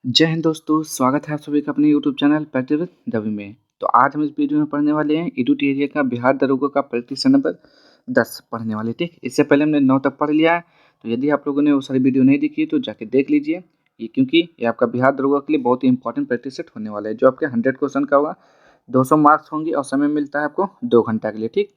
जय हिंद दोस्तों, स्वागत है आप सभी का अपने YouTube channel practice with Ravi में। तो आज हम इस वीडियो में पढ़ने वाले हैं एडुट एरिया का बिहार दरोगा का परीक्षा नंबर 10 पढ़ने वाले। ठीक, इससे पहले हमने 9 तक पढ़ लिया है। तो यदि आप लोगों ने वो सारी वीडियो नहीं देखी तो जाके देख लीजिए ये, क्योंकि ये आपका बिहार दरोगा के लिए बहुत ही इंपॉर्टेंट प्रैक्टिस सेट होने वाला है, जो आपके 100 क्वेश्चन का होगा। 200 मार्क्स होंगे और समय मिलता है आपको 2 घंटा के लिए। ठीक,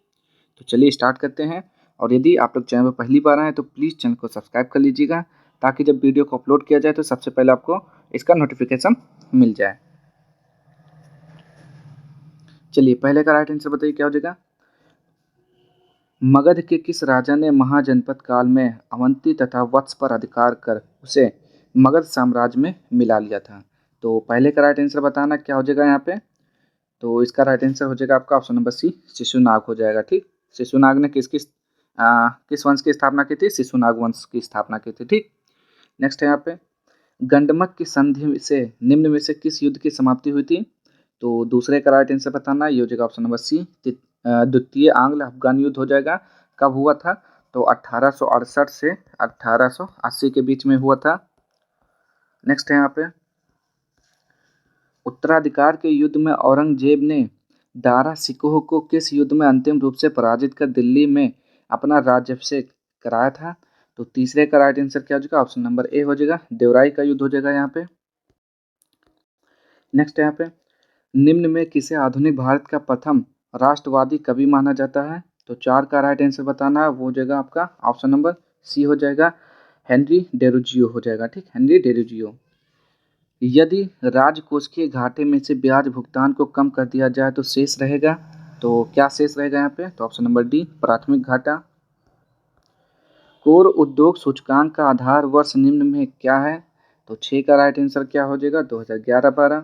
तो चलिए स्टार्ट करते हैं। और यदि आप लोग चैनल पर पहली बार आए तो प्लीज़ चैनल को सब्सक्राइब कर लीजिएगा, ताकि जब वीडियो को अपलोड किया जाए तो सबसे पहले आपको इसका नोटिफिकेशन मिल जाए। चलिए पहले का राइट आंसर बताइए क्या हो जाएगा। मगध के किस राजा ने महाजनपद काल में अवंती तथा वत्स पर अधिकार कर उसे मगध साम्राज्य में मिला लिया था। तो पहले का राइट आंसर बताना क्या हो जाएगा यहाँ पे। तो इसका राइट आंसर हो जाएगा आपका ऑप्शन नंबर सी, शिशुनाग हो जाएगा। ठीक, शिशुनाग ने किस वंश की स्थापना की थी? शिशुनाग वंश की स्थापना की थी। ठीक, नेक्स्ट है यहाँ पे, गंडमक की संधि से निम्न में से किस युद्ध की समाप्ति हुई थी? तो दूसरे का राइट आंसर बताना, ये हो जाएगा ऑप्शन नंबर सी, द्वितीय आंग्ल अफगान युद्ध हो जाएगा। कब हुआ था? तो 1868 से 1880 के बीच में हुआ था। नेक्स्ट है यहाँ पे, उत्तराधिकार के युद्ध में औरंगजेब ने दारा शिकोह को किस युद्ध में अंतिम रूप से पराजित कर दिल्ली में अपना राज्याभिषेक कराया था? तो तीसरे का राइट आंसर क्या हो जाएगा? ऑप्शन नंबर ए हो जाएगा, देवराई का युद्ध हो जाएगा यहाँ पे। नेक्स्ट यहाँ पे, निम्न में किसे आधुनिक भारत का प्रथम राष्ट्रवादी कवि माना जाता है? तो 4 का राइट आंसर बताना है, वो हो जाएगा आपका ऑप्शन नंबर सी हो जाएगा, हेनरी डेरोजियो हो जाएगा। ठीक, हेनरी डेरोजियो। यदि राजकोषीय घाटे में से ब्याज भुगतान को कम कर दिया जाए तो शेष रहेगा। तो क्या शेष रहेगा यहाँ पे? तो ऑप्शन नंबर डी, प्राथमिक घाटा। कोर उद्योग सूचकांक का आधार वर्ष निम्न में क्या है? तो 6 का राइट आंसर क्या हो जाएगा? 2011-12।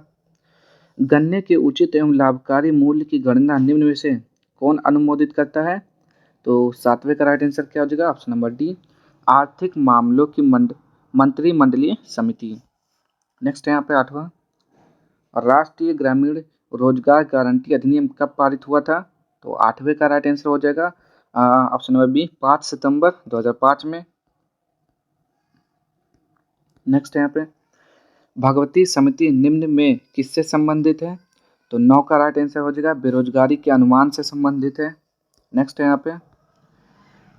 गन्ने के उचित एवं लाभकारी मूल्य की गणना निम्न में से कौन अनुमोदित करता है? तो 7वें का राइट आंसर क्या हो जाएगा? ऑप्शन नंबर डी, आर्थिक मामलों की मंत्रिमंडलीय समिति। नेक्स्ट है यहाँ पे 8वां, राष्ट्रीय ग्रामीण रोजगार गारंटी अधिनियम कब पारित हुआ था? तो 8वें का राइट आंसर हो जाएगा ऑप्शन नंबर बी, 5 सितंबर 2005 में। नेक्स्ट है यहाँ पे, भगवती समिति निम्न में किससे संबंधित है? तो 9 का राइट आंसर हो जाएगा, बेरोजगारी के अनुमान से संबंधित है। नेक्स्ट है यहाँ पे,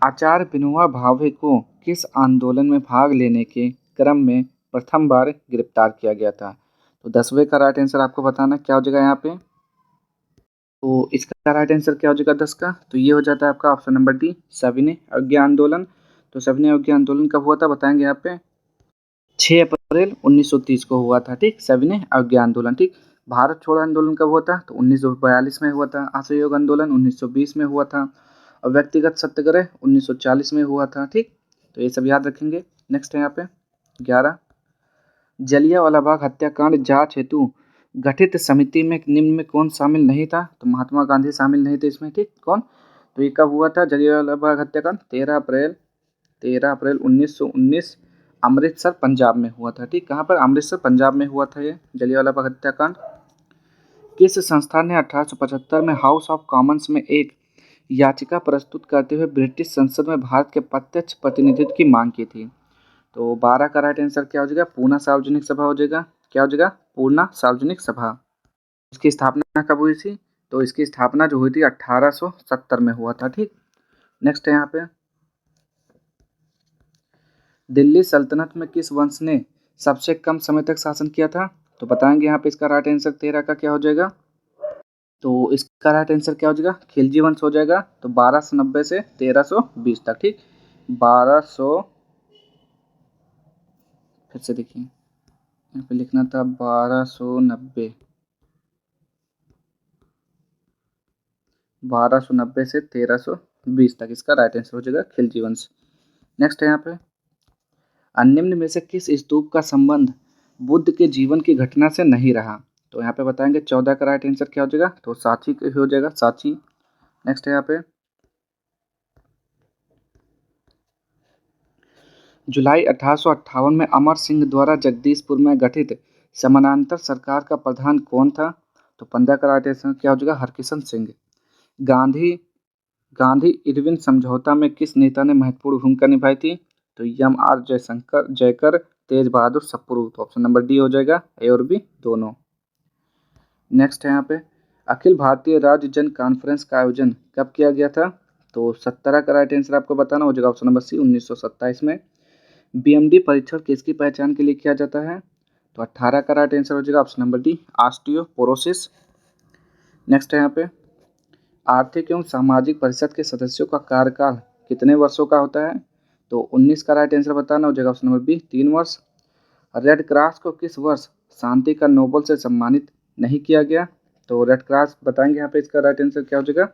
आचार्य विनोबा भावे को किस आंदोलन में भाग लेने के क्रम में प्रथम बार गिरफ्तार किया गया था? तो 10वें का राइट आंसर आपको बताना क्या हो जाएगा यहाँ पे। तो इसका राइट आंसर क्या हो जाएगा 10 का? तो ये हो जाता है आपका ऑप्शन नंबर डी, सविनय अवज्ञा आंदोलन। तो सविनय अवज्ञा आंदोलन कब हुआ था बताएंगे यहाँ पे। 6 अप्रैल 1930 को हुआ था। ठीक, सविनय अवज्ञा आंदोलन। ठीक, भारत छोड़ो आंदोलन कब हुआ था? तो 1942 में हुआ था। असहयोग आंदोलन 1920 में हुआ था। और व्यक्तिगत सत्याग्रह 1940 में हुआ था। ठीक, तो ये सब याद रखेंगे। नेक्स्ट है यहाँ पे 11, जलियांवाला बाग हत्याकांड जांच हेतु गठित समिति में निम्न में कौन शामिल नहीं था? तो महात्मा गांधी शामिल नहीं थे इसमें। ठीक, कौन? तो ये कब हुआ था जलियांवाला बाग हत्याकांड? 13 अप्रैल 1919 अमृतसर पंजाब में हुआ था। ठीक, कहाँ पर? अमृतसर पंजाब में हुआ था ये जलियांवाला बाग हत्याकांड। किस संस्था ने 1875 में हाउस ऑफ कॉमन्स में एक याचिका प्रस्तुत करते हुए ब्रिटिश संसद में भारत के प्रत्यक्ष प्रतिनिधित्व की मांग की थी? तो 12 का राइट आंसर क्या हो जाएगा? पूना सार्वजनिक सभा हो जाएगा। क्या हो जाएगा? पूना सार्वजनिक सभा। इसकी स्थापना कब हुई थी? तो इसकी स्थापना जो हुई थी 1870 में हुआ था। ठीक, नेक्स्ट है यहाँ पे, दिल्ली सल्तनत में किस वंश ने सबसे कम समय तक शासन किया था? तो बताएंगे यहाँ पे इसका राइट आंसर 13 का क्या हो जाएगा। तो इसका राइट आंसर क्या हो जाएगा? खिलजी वंश हो जाएगा। तो 1290 से 1320 तक। ठीक, 1200, फिर से देखिए यहाँ पे लिखना था 1290 से 1320 तक। इसका राइट आंसर हो जाएगा खिलजी वंश। नेक्स्ट है यहाँ पे, निम्न में से किस स्तूप का संबंध बुद्ध के जीवन की घटना से नहीं रहा? तो यहाँ पे बताएंगे 14 का राइट आंसर क्या हो जाएगा? तो सांची हो जाएगा, सांची। नेक्स्ट है यहाँ पे, जुलाई 1858 में अमर सिंह द्वारा जगदीशपुर में गठित समानांतर सरकार का प्रधान कौन था? तो 15 का राइट आंसर क्या हो जाएगा? हरकिशन सिंह। गांधी गांधी इरविन समझौता में किस नेता ने महत्वपूर्ण भूमिका निभाई थी? तो एम आर जयकर तेज बहादुर सप्रू। तो ऑप्शन नंबर डी हो जाएगा, ए और बी दोनों। नेक्स्ट है यहाँ पे, अखिल भारतीय राज्य जन कॉन्फ्रेंस का आयोजन कब किया गया था? तो 17 का राइट आंसर आपको बताना हो जाएगा, ऑप्शन नंबर सी 1927 में। बीएमडी परीक्षण किसकी पहचान के लिए किया जाता है? तो 18 का राइट आंसर हो जाएगा, option number D osteoporosis. Next है यहाँ पे, आर्थिक एवं सामाजिक परिषद के सदस्यों का कार्यकाल कितने वर्षों का होता है? तो 19 का राइट आंसर बताना हो जाएगा, ऑप्शन नंबर बी 3 वर्ष। रेड क्रॉस को किस वर्ष शांति का नोबेल से सम्मानित नहीं किया गया? तो रेड क्रॉस बताएंगे यहाँ पे, इसका राइट आंसर क्या हो जाएगा।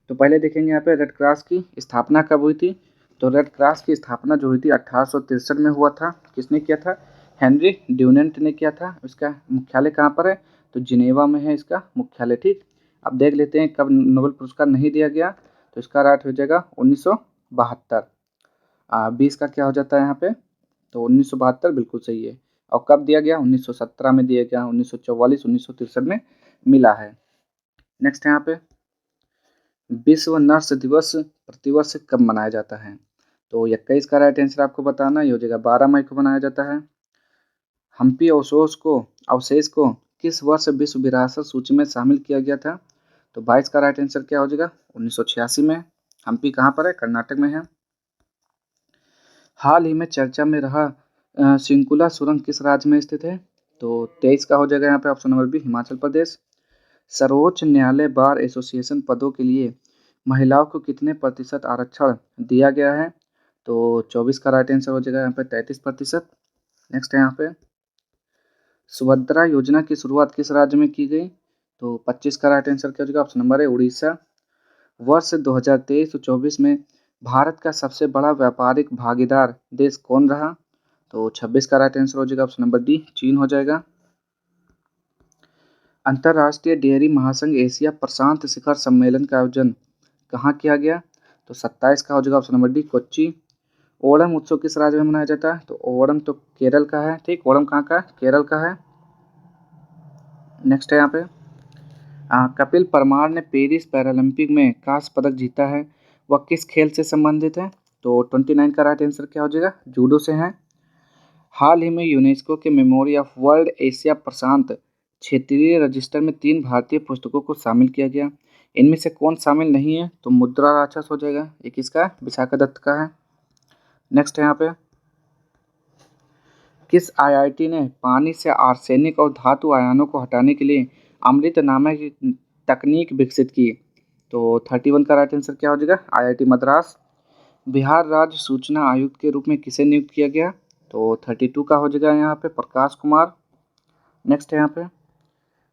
तो पहले देखेंगे यहाँ पे रेड क्रॉस की स्थापना कब हुई थी। तो रेड क्रॉस की स्थापना जो हुई थी 1863 में हुआ था। किसने किया था? हेनरी ड्यूनेंट ने किया था। इसका मुख्यालय कहाँ पर है? तो जिनेवा में है इसका मुख्यालय। ठीक, अब देख लेते हैं कब नोबेल पुरस्कार नहीं दिया गया। तो इसका राइट हो जाएगा 1972। 20 का क्या हो जाता है यहाँ पे? तो 1972 बिल्कुल सही है। और कब दिया गया? 1917 में दिया गया। 1944 1963 में मिला है। नेक्स्ट है यहाँ पे, विश्व नर्स दिवस प्रतिवर्ष कब मनाया जाता है? तो 21 का राइट आंसर आपको बताना, ये हो जाएगा 12 मई को मनाया जाता है। हम्पी अवशेष को किस वर्ष विश्व विरासत सूची में शामिल किया गया था? तो 22 का राइट आंसर क्या हो जाएगा? 1986 में। हम्पी कहाँ पर है? कर्नाटक में है। हाल ही में चर्चा में रहा सिंकुला सुरंग किस राज्य में स्थित है? तो 23 का हो जाएगा यहाँ पे, option number B Himachal Pradesh. सर्वोच्च न्यायालय बार एसोसिएशन पदों के लिए महिलाओं को कितने प्रतिशत आरक्षण दिया गया है? तो 24 का राइट आंसर हो जाएगा यहाँ पे 33%। नेक्स्ट है यहाँ पे, सुभद्रा योजना की शुरुआत किस राज्य में की गई? तो 25 का राइट आंसर क्या हो जाएगा? ऑप्शन नंबर है उड़ीसा। वर्ष 2023-24 में भारत का सबसे बड़ा व्यापारिक भागीदार देश कौन रहा? तो 26 का राइट आंसर हो जाएगा, ऑप्शन नंबर डी चीन हो जाएगा। अंतर्राष्ट्रीय डेयरी महासंघ एशिया प्रशांत शिखर सम्मेलन का आयोजन कहाँ किया गया? तो 27 का हो जाएगा, option number D Kochi. Onam उत्सव किस राज्य में मनाया जाता है? तो ओणम तो केरल का है। ठीक, ओणम कहाँ का है? केरल का है। नेक्स्ट है यहाँ पे, कपिल परमार ने पेरिस पैरालंपिक में कांस्य पदक जीता है, वह किस खेल से संबंधित है? तो 29 का राइट आंसर क्या हो जाएगा? जूडो से है। हाल ही में यूनेस्को के मेमोरी ऑफ वर्ल्ड एशिया प्रशांत क्षेत्रीय रजिस्टर में 3 भारतीय पुस्तकों को शामिल किया गया। इनमें से कौन शामिल नहीं है? तो मुद्रा राक्षस हो जाएगा। ये किसका है? विशाखादत्त का है। नेक्स्ट है यहाँ पे, किस आईआईटी ने पानी से आर्सेनिक और धातु आयनों को हटाने के लिए अमृत नामक तकनीक विकसित की? तो 31 का राइट आंसर क्या हो जाएगा? आईआईटी मद्रास। बिहार राज्य सूचना आयुक्त के रूप में किसे नियुक्त किया गया? तो 32 का हो जाएगा यहाँ पे प्रकाश कुमार। नेक्स्ट है यहाँ पे,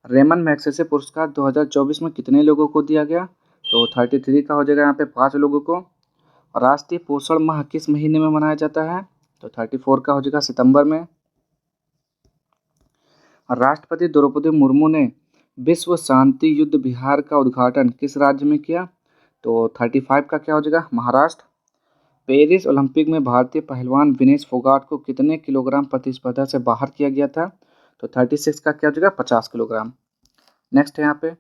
रेमन मैग्सेसे पुरस्कार 2024 में कितने लोगों को दिया गया? तो 33 का हो जाएगा यहाँ पे 5 लोगों को। राष्ट्रीय पोषण माह किस महीने में मनाया जाता है? तो 34 का हो जाएगा सितंबर में। राष्ट्रपति द्रौपदी मुर्मू ने विश्व शांति युद्ध विहार का उद्घाटन किस राज्य में किया? तो 35 का क्या हो जाएगा? महाराष्ट्र। पेरिस ओलंपिक में भारतीय पहलवान विनेश फोगाट को कितने किलोग्राम प्रतिस्पर्धा से बाहर किया गया था? तो 36 का क्या हो जाएगा? 50 किलोग्राम। नेक्स्ट है यहाँ पे,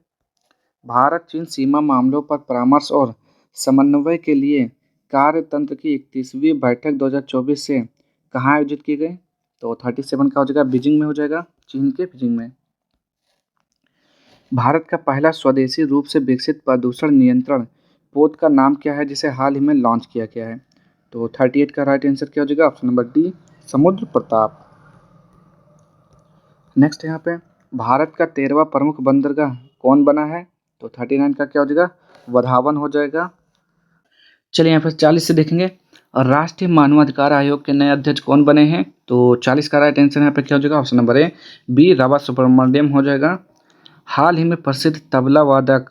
भारत चीन सीमा मामलों पर परामर्श और समन्वय के लिए कार्यतंत्र की 31वीं बैठक 2024 से कहाँ आयोजित की गई? तो 37 का हो जाएगा बीजिंग में हो जाएगा, चीन के बीजिंग में। भारत का पहला स्वदेशी रूप से विकसित प्रदूषण नियंत्रण पोत का नाम क्या है जिसे हाल ही में लॉन्च किया गया है? तो 38 का राइट आंसर क्या हो जाएगा? ऑप्शन नंबर डी समुद्र प्रताप। नेक्स्ट यहाँ पे, भारत का 13वां प्रमुख बंदरगाह कौन बना है? तो 39 का क्या हो जाएगा? वधावन हो जाएगा। चलिए यहाँ पर 40 से देखेंगे, और राष्ट्रीय मानवाधिकार आयोग के नए अध्यक्ष कौन बने हैं? तो 40 का राइट आंसर यहाँ पे क्या हो जाएगा? ऑप्शन नंबर ए बी रावा सुब्रमण्यम हो जाएगा। हाल ही में प्रसिद्ध तबला वादक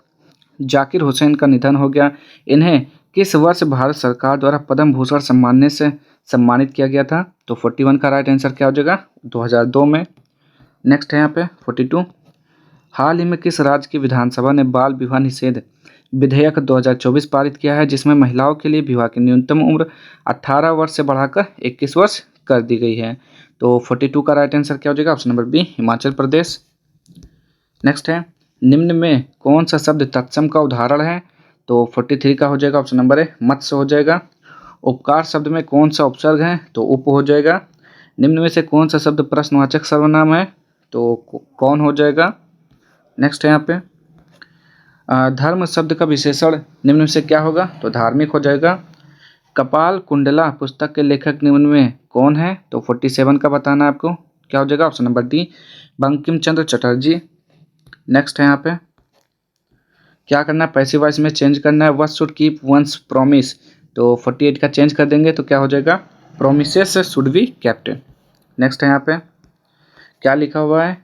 जाकिर हुसैन का निधन हो गया। इन्हें किस वर्ष भारत सरकार द्वारा पद्म भूषण सम्मान से सम्मानित किया गया था? तो 41 का राइट आंसर क्या हो जाएगा? 2002 में। नेक्स्ट है यहाँ पे 42, हाल ही में किस राज्य की विधानसभा ने बाल विवाह निषेध विधेयक 2024 पारित किया है, जिसमें महिलाओं के लिए विवाह की न्यूनतम उम्र 18 वर्ष से बढ़ाकर 21 वर्ष कर दी गई है? तो 42 का राइट आंसर क्या हो जाएगा? Option number B Himachal Pradesh. Next है, निम्न में कौन सा शब्द तत्सम का उदाहरण है? तो 43 का हो जाएगा, ऑप्शन नंबर ए मत्स्य हो जाएगा। उपकार शब्द में कौन सा उपसर्ग है? तो उप हो जाएगा। निम्न में से कौन सा शब्द प्रश्नवाचक सर्वनाम है? तो कौन हो जाएगा? नेक्स्ट है यहाँ पे धर्म शब्द का विशेषण निम्न में से क्या होगा? तो धार्मिक हो जाएगा। कपाल कुंडला पुस्तक के लेखक निम्न में कौन है? तो 47 का बताना है आपको। क्या हो जाएगा? Option number D, Bankim Chandra Chatterjee. Next है यहाँ पे क्या करना है? पैसिव वॉइस में चेंज करना है। What should keep once promise, तो 48 का चेंज कर देंगे तो क्या हो जाएगा? Promises should be kept. Next है यहाँ पे क्या लिखा हुआ है?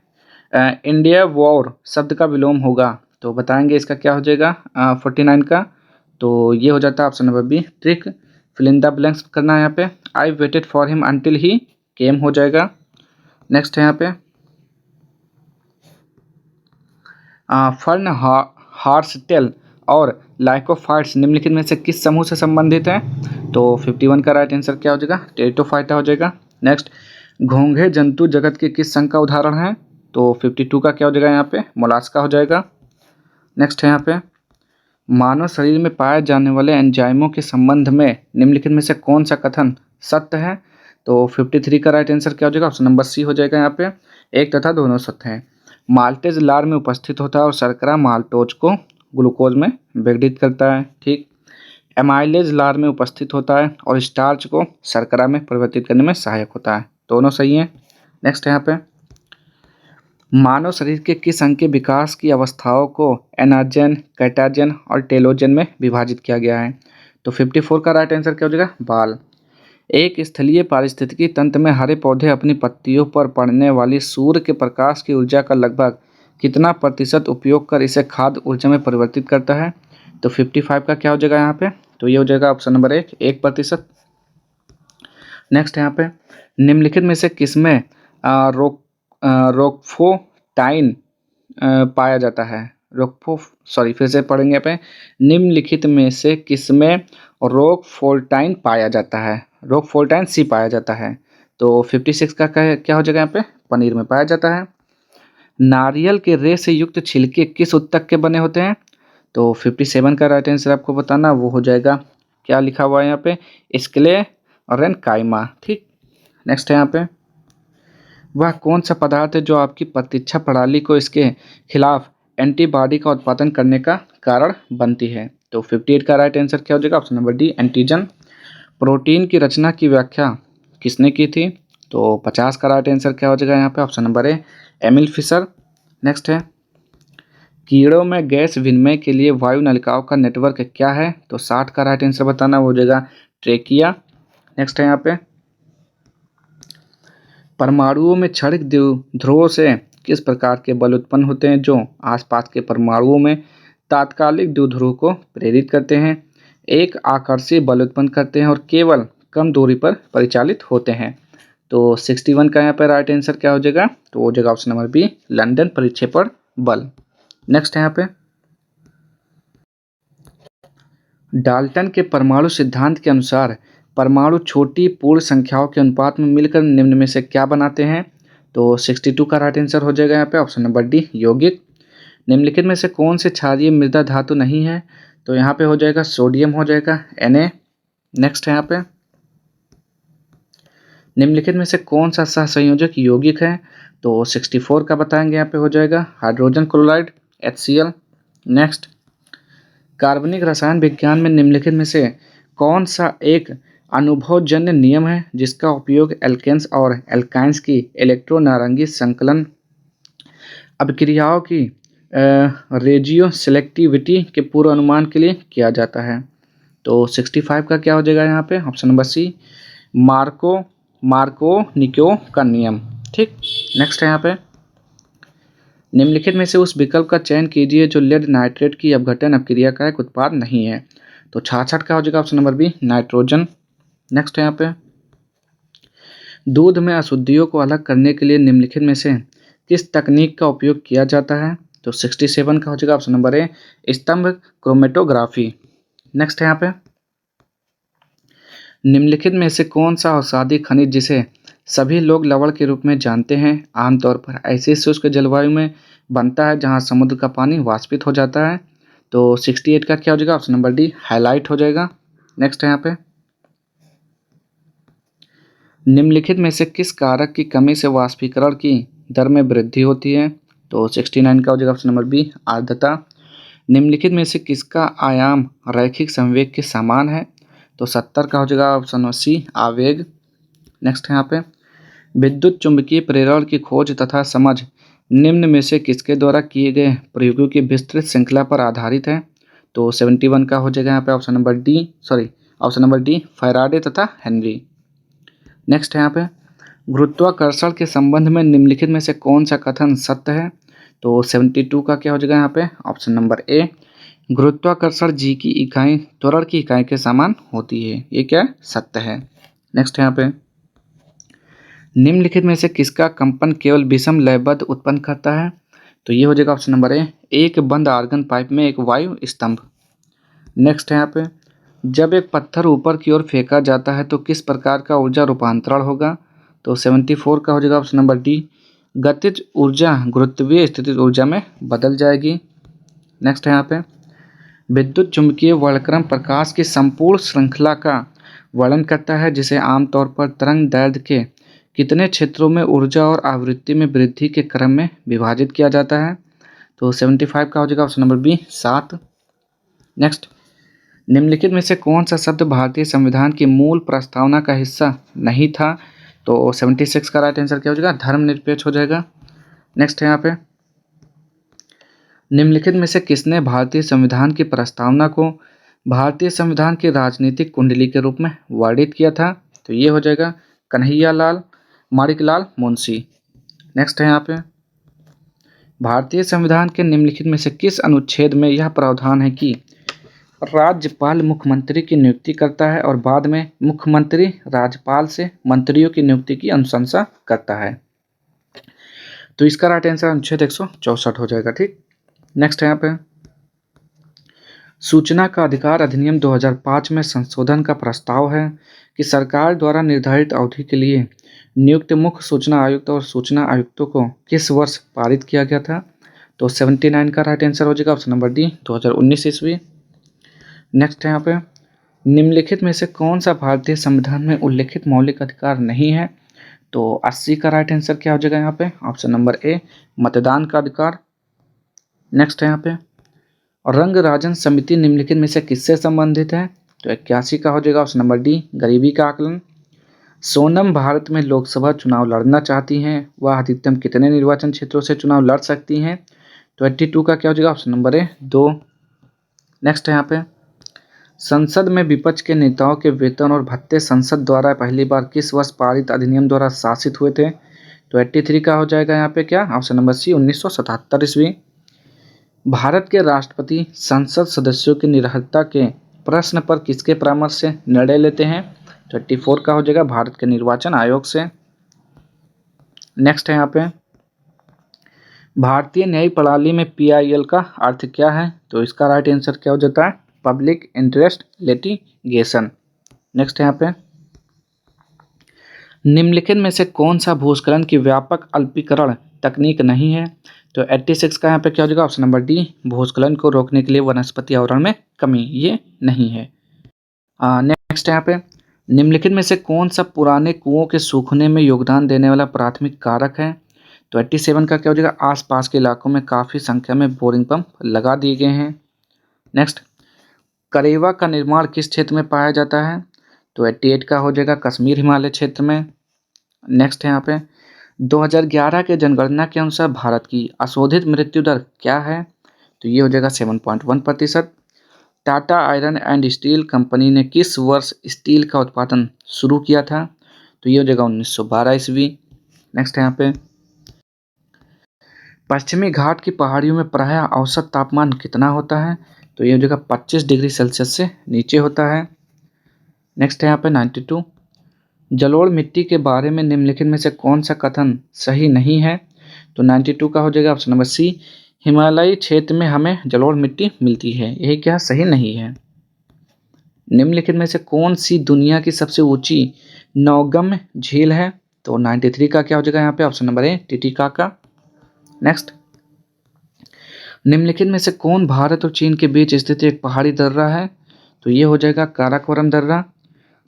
इंडिया वॉर शब्द का विलोम होगा, तो बताएंगे इसका क्या हो जाएगा? 49 का, तो ये हो जाता है option number b, trick. Fill in the blanks करना है यहाँ पे। I waited for him until he came हो जाएगा। नेक्स्ट है यहाँ पे फर्न हार्सटेल और लाइकोफाइट्स निम्नलिखित में से किस समूह से संबंधित है? तो 51 का राइट आंसर क्या हो जाएगा? टेरिटोफाइटा हो जाएगा। नेक्स्ट घोंघे जंतु जगत के किस संघ का उदाहरण है? तो 52 का क्या हो जाएगा? यहाँ पे मोलास्का हो जाएगा। नेक्स्ट है यहाँ पे मानव शरीर में पाए जाने वाले एंजाइमों के संबंध में निम्नलिखित में से कौन सा कथन सत्य है? तो 53 का राइट आंसर क्या हो जाएगा? ऑप्शन नंबर सी हो जाएगा। यहाँ पे एक तथा दोनों सत्य हैं। माल्टेज लार में उपस्थित होता है और शर्करा माल्टोज को ग्लूकोज में विघटित करता है। ठीक। एमाइलेज लार में उपस्थित होता है और स्टार्च को शर्करा में परिवर्तित करने में सहायक होता है। दोनों सही हैं। नेक्स्ट है यहाँ पे मानव शरीर के किस अंग के विकास की अवस्थाओं को एनाजन, कैटाजन और टेलोजन में विभाजित किया गया है? तो 54 का राइट आंसर क्या हो जाएगा? बाल। एक स्थलीय पारिस्थितिकी तंत्र में हरे पौधे अपनी पत्तियों पर पड़ने वाली सूर्य के प्रकाश की ऊर्जा का लगभग कितना प्रतिशत उपयोग कर इसे खाद्य ऊर्जा में परिवर्तित करता है? तो 55 का क्या हो जाएगा यहाँ पे? तो ये हो जाएगा ऑप्शन नंबर 1%। नेक्स्ट यहाँ पे निम्नलिखित में से किसमें रोकफोटाइन पाया जाता है? फिर से पढ़ेंगे यहाँ पे निम्नलिखित में से किसमें रोकफोर्टाइन पाया जाता है? रोकफोर्टाइन सी पाया जाता है। तो 56 का क्या हो जाएगा? यहाँ पे पनीर में पाया जाता है। नारियल के रेशे से युक्त छिलके किस उत्तक के बने होते हैं? तो 57 का राइट आंसर आपको बताना वो हो जाएगा। क्या लिखा हुआ है यहाँ पे? स्क्लेरेन्काइमा। ठीक। नेक्स्ट है यहाँ पे वह कौन सा पदार्थ है जो आपकी प्रतिरक्षा प्रणाली को इसके खिलाफ एंटीबॉडी का उत्पादन करने का कारण बनती है? तो 58 का राइट आंसर क्या हो जाएगा? Option number D, antigen. Protein की रचना की व्याख्या किसने की थी? तो 50 का राइट आंसर क्या हो जाएगा यहाँ पे? Option number A, Emil Fischer. Next है कीड़ों में गैस विनिमय के लिए वायु नलिकाओं का नेटवर्क क्या है? तो 60 का राइट आंसर बताना वो हो जाएगा ट्रेकिया। नेक्स्ट है यहाँ पे परमाणुओं में क्षणिक ध्रुवों से किस प्रकार के बल उत्पन्न होते हैं जो आसपास के परमाणुओं में तात्कालिक द्विध्रुव को प्रेरित करते हैं, एक आकर्षी बल उत्पन्न करते हैं और केवल कम दूरी पर परिचालित होते हैं? तो 61 का यहाँ पर राइट आंसर क्या हो जाएगा? तो हो जाएगा ऑप्शन नंबर बी, लंदन परिक्षेपण बल। नेक्स्ट है यहाँ पे डाल्टन के परमाणु सिद्धांत के अनुसार परमाणु छोटी पूर्ण संख्याओं के अनुपात में मिलकर निम्न में से क्या बनाते हैं? तो 62 का राइट आंसर हो जाएगा यहाँ पे ऑप्शन नंबर डी, यौगिक। निम्नलिखित में से कौन से क्षारीय मृदा धातु नहीं है? तो यहाँ पे हो जाएगा सोडियम हो जाएगा, Na। नेक्स्ट है यहाँ पे निम्नलिखित में से कौन सा सहसंयोजक यौगिक है? तो 64 का बताएंगे यहाँ पे हो जाएगा हाइड्रोजन क्लोराइड, HCl। नेक्स्ट कार्बनिक रसायन विज्ञान में निम्नलिखित में से कौन सा एक अनुभवजन्य नियम है जिसका उपयोग एल्केन्स और एल्काइंस की इलेक्ट्रोनारंगी संकलन अभिक्रियाओं की रेजियो सेलेक्टिविटी के पूर्व अनुमान के लिए किया जाता है? तो 65 का क्या हो जाएगा यहाँ पे? ऑप्शन नंबर सी, मार्कोनिको का नियम। ठीक। नेक्स्ट है यहाँ पे निम्नलिखित में से उस विकल्प का चयन कीजिए जो लेड नाइट्रेट की अपघटन अपक्रिया का एक उत्पाद नहीं है। तो 66 का हो जाएगा option number B, nitrogen. Next है यहाँ पे दूध में अशुद्धियों को अलग करने के लिए निम्नलिखित में से किस तकनीक का उपयोग किया जाता है? तो 67 का हो जाएगा ऑप्शन नंबर ए, स्तंभ क्रोमेटोग्राफी। नेक्स्ट है यहाँ पे निम्नलिखित में से कौन सा औषधि खनिज जिसे सभी लोग लवण के रूप में जानते हैं आमतौर पर ऐसी शुष्क जलवायु में बनता है जहां समुद्र का पानी वाष्पित हो जाता है? तो 68 का क्या हो जाएगा? ऑप्शन नंबर डी, हाइलाइट हो जाएगा। नेक्स्ट है यहाँ पे निम्नलिखित में से किस कारक की कमी से वाष्पीकरण की दर में वृद्धि होती है? तो 69 का हो जाएगा ऑप्शन नंबर बी, आर्द्रता। निम्नलिखित में से किसका आयाम रैखिक संवेग के समान है? तो 70 का हो जाएगा ऑप्शन नंबर सी, आवेग। नेक्स्ट है यहाँ पे, विद्युत चुंबकीय प्रेरण की खोज तथा समझ निम्न में से किसके द्वारा किए गए प्रयोगों की विस्तृत श्रृंखला पर आधारित है? तो 71 का हो जाएगा यहाँ पे ऑप्शन नंबर डी, फैराडे तथा हेनरी। नेक्स्ट है यहाँ पे, गुरुत्वाकर्षण के संबंध में निम्नलिखित में से कौन सा कथन सत्य है? तो 72 का क्या हो जाएगा यहाँ पे ऑप्शन नंबर ए, गुरुत्वाकर्षण जी की इकाई त्वरण की इकाई के समान होती है। ये क्या है? सत्य है। नेक्स्ट है यहाँ पे, निम्नलिखित में से किसका कंपन केवल विषम लयबद्ध उत्पन्न करता है? तो ये हो जाएगा ऑप्शन नंबर ए, एक बंद आर्गन पाइप में एक वायु स्तंभ। नेक्स्ट है यहाँ पे, जब एक पत्थर ऊपर की ओर फेंका जाता है तो किस प्रकार का ऊर्जा रूपांतरण होगा? तो 74 का हो जाएगा ऑप्शन नंबर डी, गतिज ऊर्जा गुरुत्वीय स्थितिज ऊर्जा में बदल जाएगी। नेक्स्ट है यहाँ पे, विद्युत चुंबकीय वर्णक्रम प्रकाश की संपूर्ण श्रृंखला का वर्णन करता है जिसे आमतौर पर तरंग दैर्ध्य के कितने क्षेत्रों में ऊर्जा और आवृत्ति में वृद्धि के क्रम में विभाजित किया जाता है? तो 75 का हो जाएगा ऑप्शन नंबर बी, 7। नेक्स्ट, निम्नलिखित में से कौन सा शब्द भारतीय संविधान की मूल प्रस्तावना का हिस्सा नहीं था? तो 76 का राइट आंसर क्या हो जाएगा? धर्मनिरपेक्ष हो जाएगा। नेक्स्ट है यहाँ पे, निम्नलिखित में से किसने भारतीय संविधान की प्रस्तावना को भारतीय संविधान की राजनीतिक कुंडली के रूप में वर्णित किया था? तो ये हो जाएगा कन्हैयालाल माणिकलाल मुंशी। नेक्स्ट है यहाँ पे, भारतीय संविधान के निम्नलिखित में से किस अनुच्छेद में यह प्रावधान है कि राज्यपाल मुख्यमंत्री की नियुक्ति करता है और बाद में मुख्यमंत्री राज्यपाल से मंत्रियों की नियुक्ति की अनुशंसा करता है? तो इसका राइट आंसर अनुच्छेद 164 हो जाएगा। ठीक। नेक्स्ट है यहाँ पे, सूचना का अधिकार अधिनियम 2005 में संशोधन का प्रस्ताव है कि सरकार द्वारा निर्धारित अवधि के लिए नियुक्त मुख्य सूचना आयुक्त और सूचना आयुक्तों को किस वर्ष पारित किया गया था? तो 79 का राइट आंसर हो जाएगा ऑप्शन नंबर डी, 2019 ईस्वी। नेक्स्ट है यहाँ पे, निम्नलिखित में से कौन सा भारतीय संविधान में उल्लेखित मौलिक अधिकार नहीं है? तो 80 का राइट आंसर क्या हो जाएगा यहाँ पे ऑप्शन नंबर ए, मतदान का अधिकार। नेक्स्ट है यहाँ पे, रंग राजन समिति निम्नलिखित में से किससे संबंधित है? तो 81 का हो जाएगा ऑप्शन नंबर डी, गरीबी का आकलन। सोनम भारत में लोकसभा चुनाव लड़ना चाहती हैं, वह अधिकतम कितने निर्वाचन क्षेत्रों से चुनाव लड़ सकती हैं? तो 82 का क्या हो जाएगा ऑप्शन नंबर ए, 2। नेक्स्ट है यहाँ पे, संसद में विपक्ष के नेताओं के वेतन और भत्ते संसद द्वारा पहली बार किस वर्ष पारित अधिनियम द्वारा शासित हुए थे? तो 83 का हो जाएगा यहाँ पे क्या ऑप्शन नंबर सी, 1977 ईस्वी। भारत के राष्ट्रपति संसद सदस्यों की निरर्हता के प्रश्न पर किसके परामर्श से निर्णय लेते हैं? 34 का हो जाएगा भारत के निर्वाचन आयोग से। नेक्स्ट है यहाँ पे, भारतीय न्यायिक प्रणाली में PIL का अर्थ क्या है? तो इसका राइट आंसर क्या हो जाता है? Public interest litigation. नेक्स्ट है यहाँ पे, निम्नलिखित में से कौन सा भूस्खलन की व्यापक अल्पीकरण तकनीक नहीं है? तो 86 का यहाँ पे क्या हो जाएगा ऑप्शन नंबर डी, भूस्खलन को रोकने के लिए वनस्पति आवरण में कमी, ये नहीं है। नेक्स्ट है यहाँ पे, निम्नलिखित में से कौन सा पुराने कुओं के सूखने में योगदान देने वाला प्राथमिक कारक है? तो 87 का क्या हो जाएगा, आसपास के इलाकों में काफ़ी संख्या में बोरिंग पंप लगा दिए गए हैं। नेक्स्ट, करेवा का निर्माण किस क्षेत्र में पाया जाता है? तो 88 का हो जाएगा कश्मीर हिमालय क्षेत्र में। नेक्स्ट है यहाँ पे, 2011 के जनगणना के अनुसार भारत की अशोधित मृत्यु दर क्या है? तो ये हो जाएगा 7.1%। Tata iron and steel company ने किस वर्ष स्टील का उत्पादन शुरू किया था? तो ये हो जाएगा 1912 ईस्वी। नेक्स्ट है यहाँ पे, पश्चिमी घाट की पहाड़ियों में प्रायः औसत तापमान कितना होता है? तो ये हो जाएगा 25 डिग्री सेल्सियस से नीचे होता है। नेक्स्ट है यहाँ पे 92, जलोढ़ मिट्टी के बारे में निम्नलिखित में से कौन सा कथन सही नहीं है? तो 92 का हो जाएगा ऑप्शन नंबर सी, हिमालयी क्षेत्र में हमें जलोढ़ मिट्टी मिलती है, यही क्या सही नहीं है। निम्नलिखित में से कौन सी दुनिया की सबसे ऊंची नौगम्य झील है? तो 93 का क्या हो जाएगा यहाँ पे ऑप्शन नंबर ए, टिटिकाका। नेक्स्ट, निम्नलिखित में से कौन भारत और चीन के बीच स्थित एक पहाड़ी दर्रा है? तो ये हो जाएगा काराकोरम दर्रा।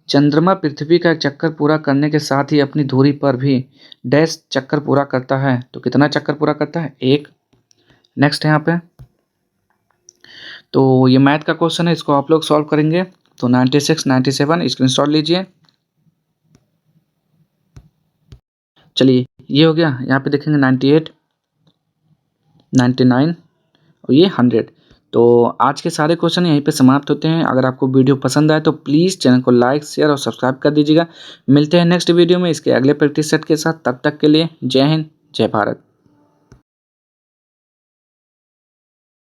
चंद्रमा पृथ्वी का एक चक्कर पूरा करने के साथ ही अपनी धुरी पर भी डैश चक्कर पूरा करता है, तो कितना चक्कर पूरा करता है? एक। नेक्स्ट है यहाँ पे, तो ये मैथ का क्वेश्चन है, इसको आप लोग सॉल्व करेंगे। तो 96, 97 स्क्रीनशॉट लीजिए। चलिए ये हो गया। यहाँ पे देखेंगे 98, 99 और ये 100। तो आज के सारे क्वेश्चन यहीं पे समाप्त होते हैं। अगर आपको वीडियो पसंद आए तो प्लीज़ चैनल को लाइक, शेयर और सब्सक्राइब कर दीजिएगा। मिलते हैं नेक्स्ट वीडियो में इसके अगले प्रैक्टिस सेट के साथ। तब तक के लिए जय हिंद, जय भारत।